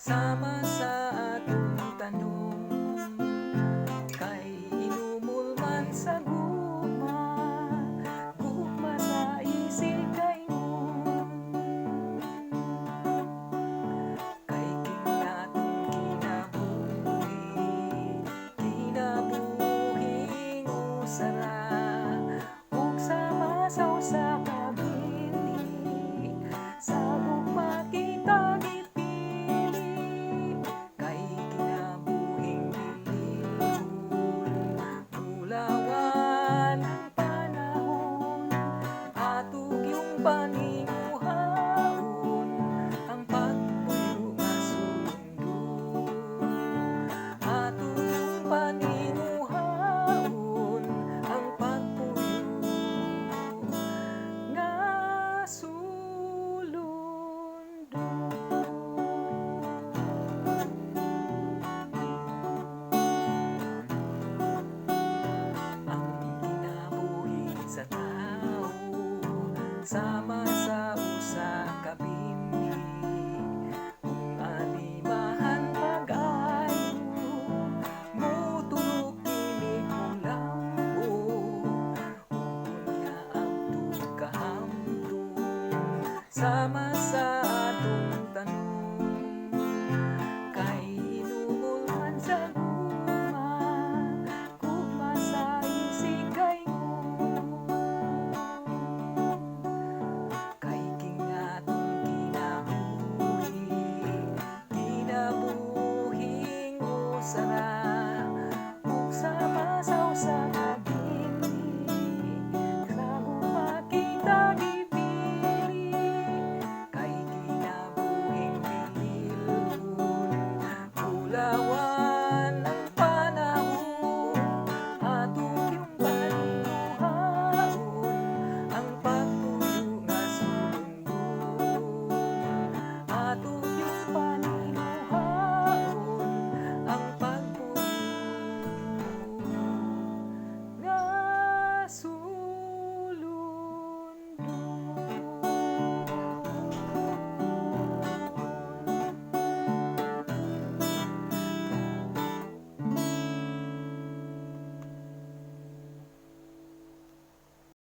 Sama sa atong tanong, kay inumulman sa gugma, gugma sa isig kaingon. Kay kinatong kinabuhing usara, ug sama sa usa ka bili, sa gugma kita gipili. Kay kinabuhing bilihon, bulawan ang panahon, atog yung paninguhaon, ang pagpuyo nga sundon. Atog yung paninguhaon, ang pagpuyo nga sulundon. Ang kinabuhi sa tao, sama sa usa ka bini, kung alimahan pag-ayo, mutulog kinig mo lambo, unya ang kahamtong. Sama sa atong tanong, kay inumulman sa gugma, gugma sa isig kaingon. Kay kingatong kinabuhing usara, ug sama sa usa ka bini, sa gugma kita gipili. Kay kinabuhing bilihon, bulawan